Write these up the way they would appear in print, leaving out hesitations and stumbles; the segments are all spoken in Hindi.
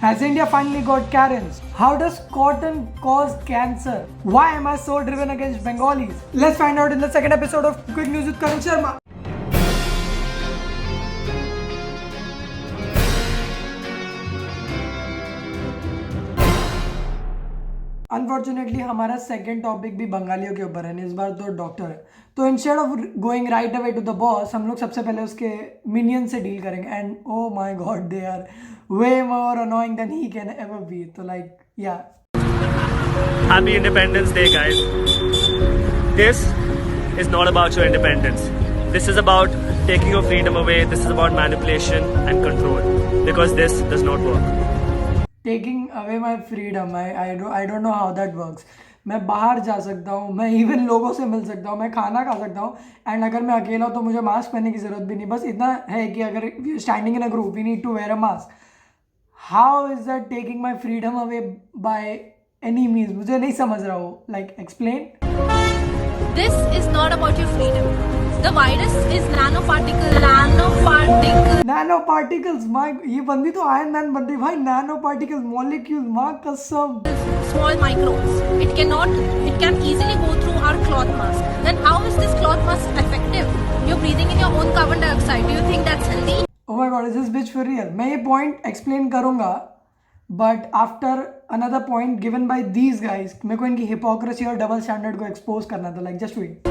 Has India finally got Karens? How does cotton cause cancer? Why am I so driven against Bengalis? Let's find out in the second episode of Quick News with Karan Sharma. Unfortunately हमारा सेकंड टॉपिक भी बंगालियों के ऊपर है, इस बार तो डॉक्टर है। तो instead of going right away to the boss, हम लोग सबसे पहले उसके मिनियन से डील करेंगे। And oh my god, they are way more annoying than he can ever be. तो लाइक या Happy Independence Day, guys. This is not about your independence. This is about taking your freedom away. This is about manipulation and control. Because this does not work. Taking away my freedom, I don't know how that works. मैं बाहर जा सकता हूँ, मैं इवन लोगों से मिल सकता हूँ, मैं खाना खा सकता हूँ, एंड अगर मैं अकेला हूँ तो मुझे मास्क पहनने की ज़रूरत भी नहीं। बस इतना है कि अगर standing in a group we need to wear a mask. How is that taking my freedom away by any means? मुझे नहीं समझ रहा हो, like explain. This is not about your freedom. The virus is nanoparticle. Nano particles, माँ ये बंदी तो आयरन मैन बन रही भाई। नैनो पार्टिकल्स, मॉलिक्यूल्स, माँ कसम। Small microbes. It can easily go through our cloth mask. Then how is this cloth mask effective? You're breathing in your own carbon dioxide. Do you think that's healthy? Oh my god, is this bitch for real? मैं ये पॉइंट एक्सप्लेन करूंगा, but after another point given by these guys. मेरे को इनकी हिपोक्रेसी और डबल स्टैंडर्ड को एक्सपोज करना था। Like just wait.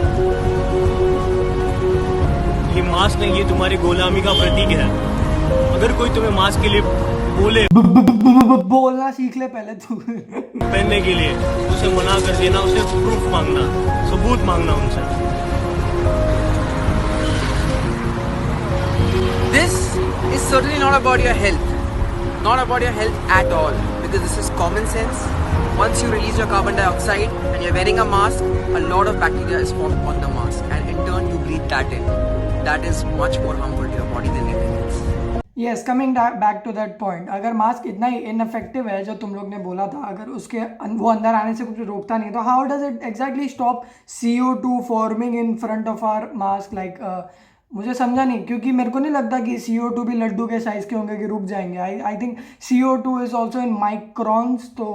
ये मास्क नहीं, ये तुम्हारी गुलामी का प्रतीक है। अगर कोई तुम्हें मास्क के लिए बोले बोलना सीख ले पहले तू। पहनने के लिए, उसे मना कर देना, उसे प्रूफ मांगना, सबूत मांगना उनसे। This is certainly not about your health. Not about your health at all. Because this is common sense. Once you release your carbon dioxide and you're wearing a mask, a lot of bacteria is formed on the mask. And in turn, you breathe that in. That is much more harmful to your body than anything else. Yes, coming back to that point, अगर मास्क इतना ही इनफेक्टिव है जो तुम लोग ने बोला था, अगर उसके वो अंदर आने से कुछ रोकता नहीं, तो how does it exactly stop CO2 forming in front of our mask? Like मुझे समझा नहीं, क्योंकि मेरे को नहीं लगता कि CO2 भी लड्डू के साइज़ के होंगे कि रुक जाएंगे। I think CO2 is also in microns. तो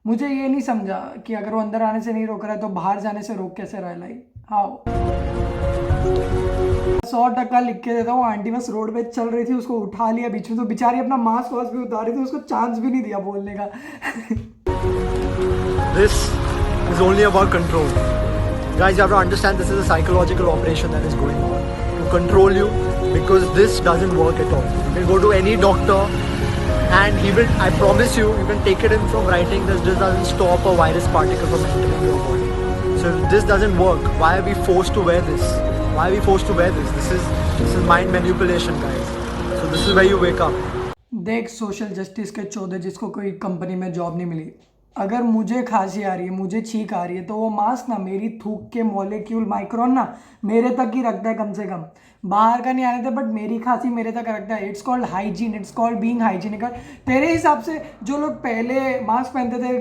मुझे ये नहीं समझा कि अगर वो अंदर आने से नहीं रोक रहा है तो बाहर जाने से रोक कैसे रहा है? Like how? 100% लिख के देता हूँ। आंटी बस रोड पे चल रही थी, उसको उठा लिया बीच में, तो बेचारी अपना मास्क वास्क भी उतार रही थी, उसको चांस भी नहीं दिया बोलने का। This is only about control. Guys, you have to understand this is a psychological operation that is going on to control you, because this doesn't work at all. You can go to any doctor and he will, I promise you, you can take it in from writing, this doesn't stop a virus particle from entering your body. So if this doesn't work, why are we forced to wear this? Why are we forced to wear this? This is mind manipulation, guys. So this is where you wake up. देख, सोशल जस्टिस के चौधे जिसको कोई कंपनी में जॉब नहीं मिली, अगर मुझे खांसी आ रही है, मुझे छींक आ रही है, तो वो मास्क ना मेरी थूक के मॉलिक्यूल माइक्रोन ना मेरे तक ही रखता है कम से कम। बाहर का नहीं आने थे, बट मेरी खांसी मेरे तक रखता है। It's called hygiene, it's called being hygienical. तेरे हिसाब से जो लोग पहले मास्क पहनते थे,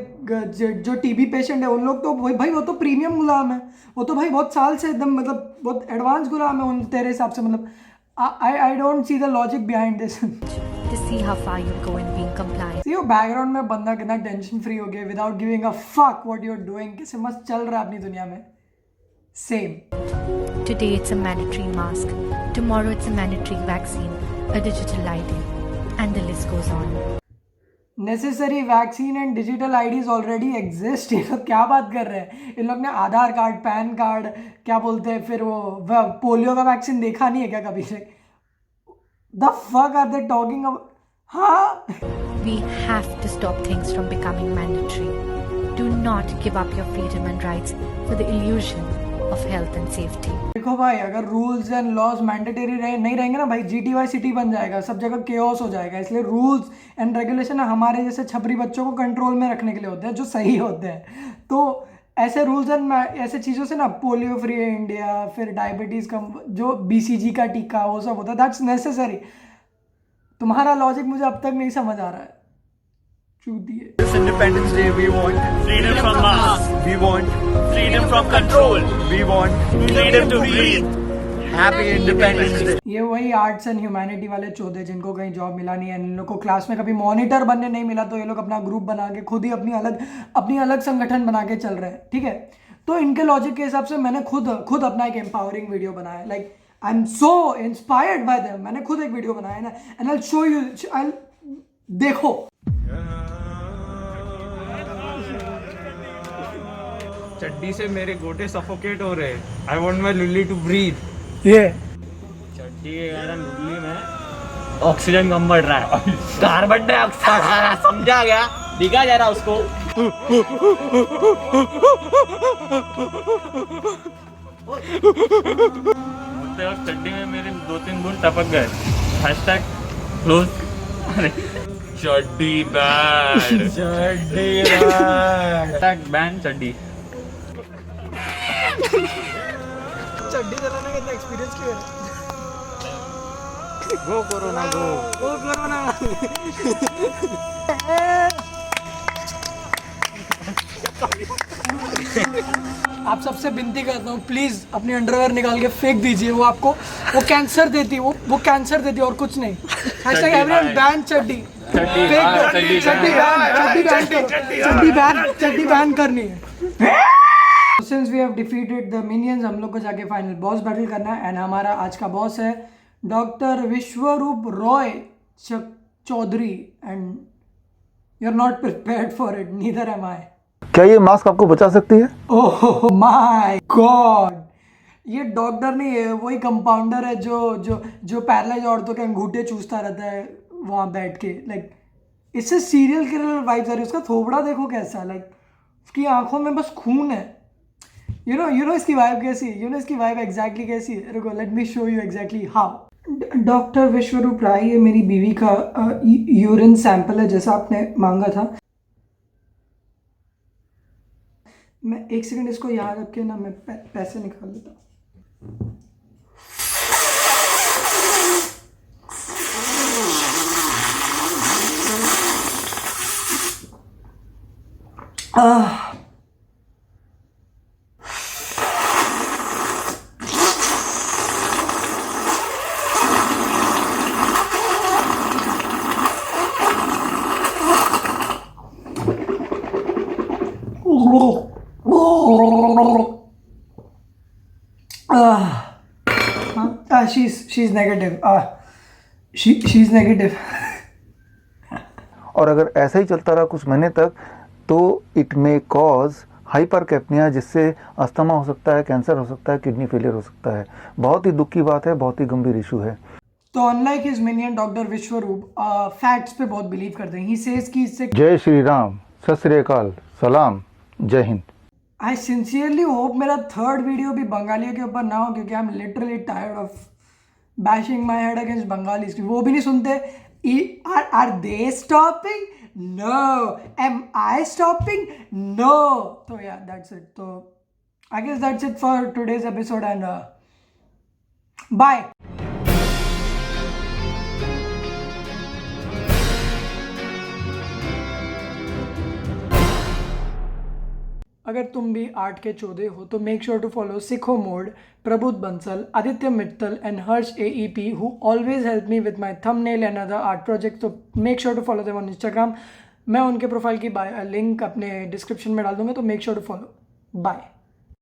जो TB पेशेंट है, उन लोग तो भाई वो तो प्रीमियम गुलाम है, वो तो भाई बहुत साल से एकदम मतलब बहुत एडवांस गुलाम है उन तेरे हिसाब से। मतलब I don't see the logic behind this. To see how far you go in being compliant. See, background में बंदा कितना टेंशन फ्री हो गया, without giving a fuck what you are doing, कैसे मस्त चल रहा है अपनी दुनिया में। Same. Today it's a mandatory mask, tomorrow it's a mandatory vaccine, a digital ID, and the list goes on. Necessary vaccine and digital IDs already exist. ये लोग क्या बात कर रहे हैं? इन लोग ने आधार कार्ड, पैन कार्ड, क्या बोलते हैं फिर वो पोलियो का वैक्सीन देखा नहीं है क्या कभी से? The fuck are they talking about? हाँ? We have to stop things from becoming mandatory. Do not give up your freedom and rights for the illusion of health and safety. देखो भाई, अगर रूल्स एंड लॉज मैंडेटरी नहीं रहेंगे ना भाई, GTY सिटी बन जाएगा, सब जगह केओस हो जाएगा। इसलिए रूल्स एंड रेगुलेशन हमारे जैसे छपरी बच्चों को कंट्रोल में रखने के लिए होते हैं, जो सही होते हैं। तो ऐसे रूल्स एंड ऐसे चीज़ों से ना पोलियो फ्री है इंडिया, फिर डायबिटीज़ कम, जो BCG का टीका वो सब होता है, दैट्स नेसेसरी। तुम्हारा लॉजिक मुझे अब तक नहीं समझ आ रहा है। चूतिए। This Independence Day, we want Freedom from mask. we want Freedom from control. we want Freedom to breathe. Happy Independence Day. ये वही आर्ट्स एंड ह्यूमैनिटी वाले चौधे जिनको कहीं जॉब मिला नहीं है, इन लोग को क्लास में कभी मॉनिटर बनने नहीं मिला, तो ये लोग अपना ग्रुप बना के खुद ही अपनी अलग संगठन बना के चल रहे हैं, ठीक है। तो इनके लॉजिक के हिसाब से मैंने खुद अपना एक एम्पावरिंग वीडियो बनाया है। Like I am so inspired by them. मैंने खुद एक वीडियो बनाया है ना, and I will show you. देखो, चड्डी से मेरे गोटे सफोकेट हो रहे हैं। आई वॉन्ट माई लुल्ली टू ब्रीथ। ये चड्डी के कारण लुल्ली में ऑक्सीजन कम बढ़ रहा है, कार्बन डाइऑक्साइड, समझा गया, दिखा जा रहा उसको। मुझसे और चड्डी में मेरे 2-3 बूंद टपक गए। Hashtag close. चड्डी बैड, चड्डी बैड, बैन चड्डी। चड्डी चलाने का इतना एक्सपीरियंस क्यों है? गो कोरोना गो। वो करो ना। आप सबसे विनती करता हूँ, प्लीज अपनी अंडरवेयर निकाल के फेंक दीजिए। वो आपको वो कैंसर देती है, वो कैंसर देती है और कुछ नहीं। हैशटैग एवरीवन बैन चड्डी। चड्डी बैन करनी है। Since we have defeated the minions, हम लोग को जाके फाइनल बॉस बैटल करना है। एंड हमारा आज का बॉस है doctor Vishwaroop Roy Chaudhary. And you are not prepared for it, neither am I. क्या ये मास्क आपको बचा सकती है? ओह माय गॉड, ये डॉक्टर नहीं है, वही कंपाउंडर है जो पैरालाइज औरतों के अंगूठे चूसता रहता है वहाँ बैठ के। लाइक इससे सीरियल किलर वाइब्स आ रही है। उसका थोबड़ा देखो कैसा, लाइक उसकी आंखों में बस खून है। यू नो इसकी वाइब कैसी है? इसकी वाइब एग्जैक्टली कैसी है? रुको, let me show you exactly how. Doctor Vishwaroop Rai, ये मेरी बीवी का यूरिन सैंपल है जैसा आपने मांगा था। मैं एक सेकंड इसको यहाँ रख के ना मैं पैसे निकाल लेता हूँ। she's negative. She's negative. और अगर ऐसा ही चलता रहा कुछ महीने तक तो इट मे कॉज हाइपरकैप्निया, जिससे अस्थमा हो सकता है, कैंसर हो सकता है, किडनी फेलियर हो सकता है। बहुत ही दुख की बात है, बहुत ही गंभीर इशू है। तो अनलाइक हिज मिनियन डॉक्टर विश्वरूप फैक्ट्स पे बहुत बिलीव करते हैं। ही सेज कि इससे जय श्री राम, सत श्री अकाल, सलाम, जय हिंद। आई सिंसियरली होप मेरा थर्ड वीडियो भी बंगालियों के ऊपर ना हो, क्योंकि I am literally tired of bashing my head against Bengalis. वो भी नहीं सुनते। Are they stopping? No. Am I stopping? No. तो या दैट्स इट। तो I guess that's it for today's episode and bye. अगर तुम भी आर्ट के चौधे हो तो मेक श्योर टू फॉलो सिखो मोड, Prabuddh Bansal, Aditya Mittal and Harsh AEP who always help me with my thumbnail and other art projects. तो make sure to follow them on Instagram. मैं उनके प्रोफाइल की लिंक अपने डिस्क्रिप्शन में डाल दूंगा, तो make sure to follow. Bye.